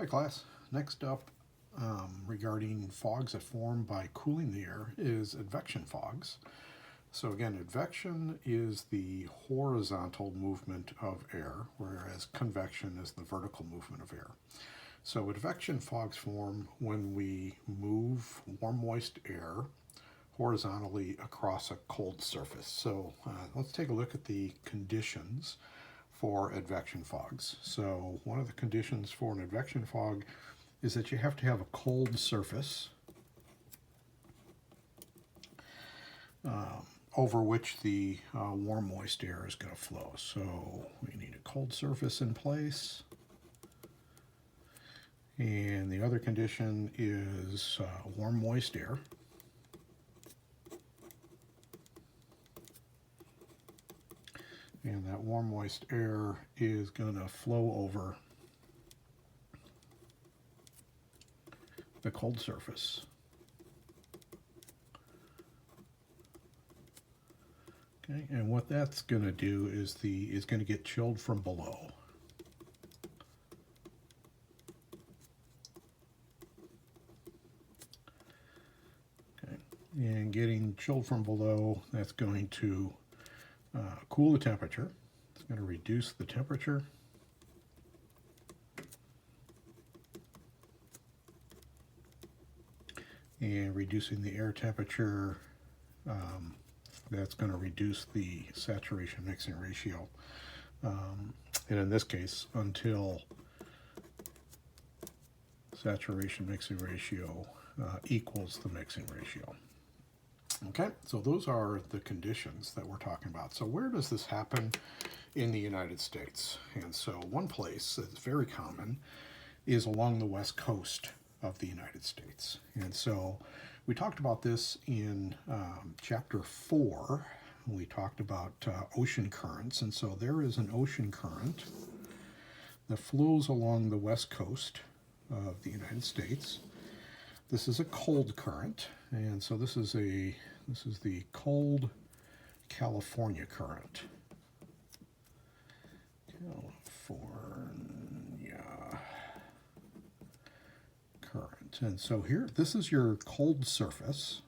Hi class. Next up, regarding fogs that form by cooling the air is advection fogs. So again, advection is the horizontal movement of air, whereas convection is the vertical movement of air. So advection fogs form when we move warm moist air horizontally across a cold surface. So let's take a look at the conditions for advection fogs. So one of the conditions for an advection fog is that you have to have a cold surface over which the warm moist air is going to flow. So we need a cold surface in place. And the other condition is warm moist air. And that warm moist air is going to flow over the cold surface. Okay, and what that's going to do is going to get chilled from below. Okay, and getting chilled from below, that's going to cool the temperature. It's going to reduce the temperature. And reducing the air temperature, that's going to reduce the saturation mixing ratio. And in this case, until saturation mixing ratio equals the mixing ratio. Okay, so those are the conditions that we're talking about. So where does this happen in the United States? And so one place that's very common is along the west coast of the United States. And so we talked about this in chapter 4. We talked about ocean currents. And so there is an ocean current that flows along the west coast of the United States. This is a cold current, and so this is the cold California current. California current. And so here, this is your cold surface,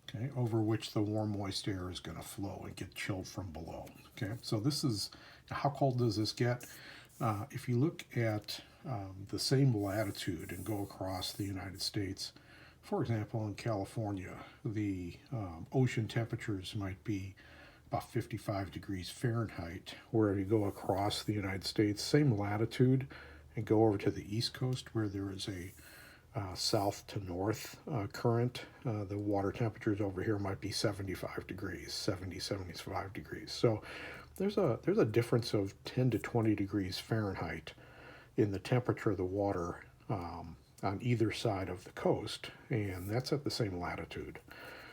okay, over which the warm moist air is going to flow and get chilled from below. Okay, so this is, how cold does this get? If you look at the same latitude and go across the United States, for example, in California, the ocean temperatures might be about 55 degrees Fahrenheit, where you go across the United States, same latitude, and go over to the East Coast where there is a south to north current, the water temperatures over here might be 75 degrees, 75 degrees. So there's a difference of 10 to 20 degrees Fahrenheit in the temperature of the water on either side of the coast, and that's at the same latitude.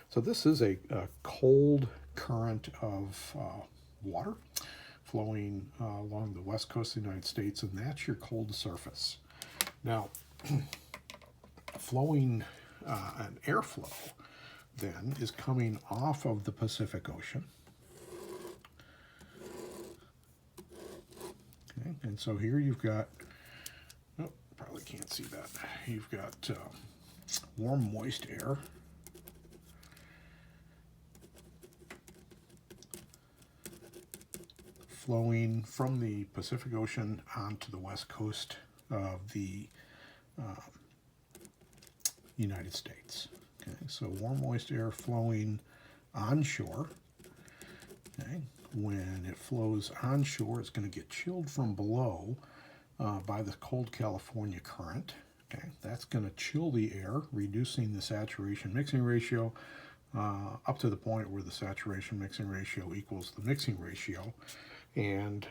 So this is a cold current of water flowing along the west coast of the United States, and that's your cold surface. Now, flowing an airflow then is coming off of the Pacific Ocean. Okay, and so here you've got, oh, probably can't see that. You've got warm moist air flowing from the Pacific Ocean onto the west coast of the United States. Okay, so warm moist air flowing onshore. Okay, when it flows onshore, it's going to get chilled from below by the cold California current. Okay, that's going to chill the air, reducing the saturation mixing ratio up to the point where the saturation mixing ratio equals the mixing ratio. And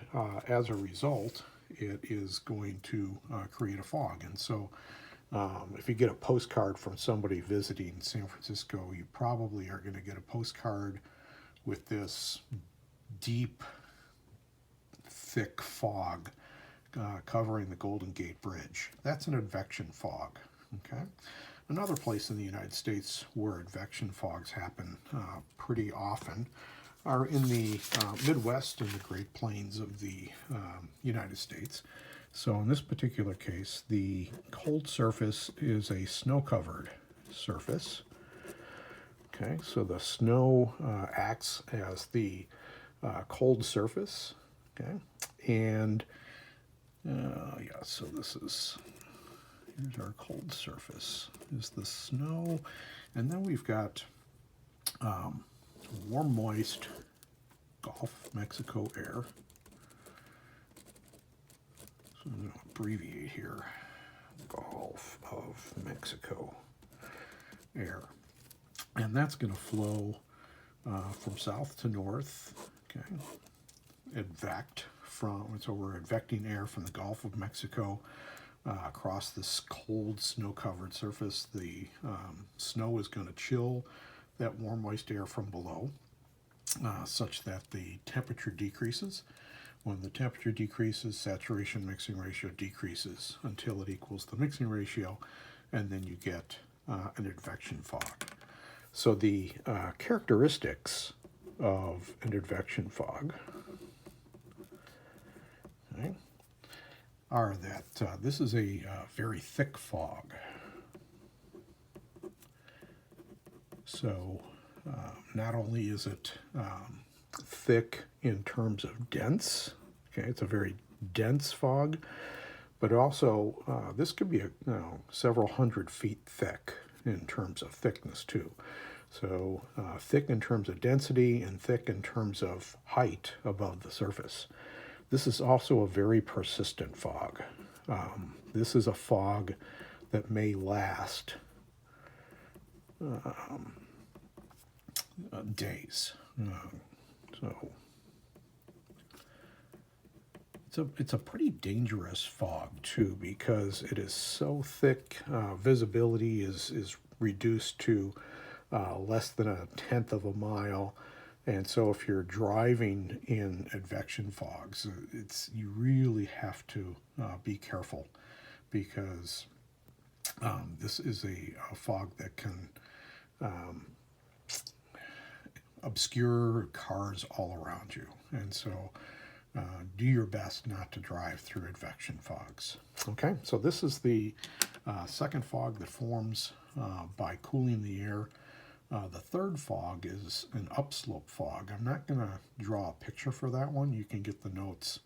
as a result, it is going to create a fog. And so if you get a postcard from somebody visiting San Francisco, you probably are going to get a postcard with this deep, thick fog covering the Golden Gate Bridge. That's an advection fog. Okay. Another place in the United States where advection fogs happen pretty often are in the Midwest and the Great Plains of the United States. So in this particular case, the cold surface is a snow-covered surface. Okay, so the snow acts as the cold surface. Okay, and yeah, so here's our cold surface, is the snow, and then we've got warm, moist Gulf of Mexico air. So I'm going to abbreviate here, Gulf of Mexico air. And that's going to flow from south to north, okay, advect from, so we're advecting air from the Gulf of Mexico across this cold snow-covered surface. The snow is going to chill that warm, moist air from below such that the temperature decreases. When the temperature decreases, saturation mixing ratio decreases until it equals the mixing ratio, and then you get an advection fog. So the characteristics of an advection fog, okay, are that this is a very thick fog. So not only is it thick in terms of dense, okay, it's a very dense fog, but also this could be several hundred feet thick in terms of thickness too. So thick in terms of density and thick in terms of height above the surface. This is also a very persistent fog. This is a fog that may last days. So it's a pretty dangerous fog too, because it is so thick. Visibility is reduced to less than 1/10 of a mile, and so if you're driving in advection fogs, you really have to be careful, because this is a fog that can obscure cars all around you, and so do your best not to drive through advection fogs. Okay, so this is the second fog that forms by cooling the air. The third fog is an upslope fog. I'm not going to draw a picture for that one. You can get the notes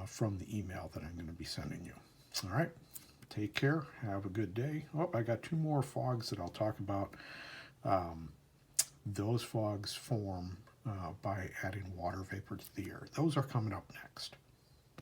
from the email that I'm going to be sending you. All right, take care. Have a good day. Oh, I got two more fogs that I'll talk about. Those fogs form by adding water vapor to the air. Those are coming up next.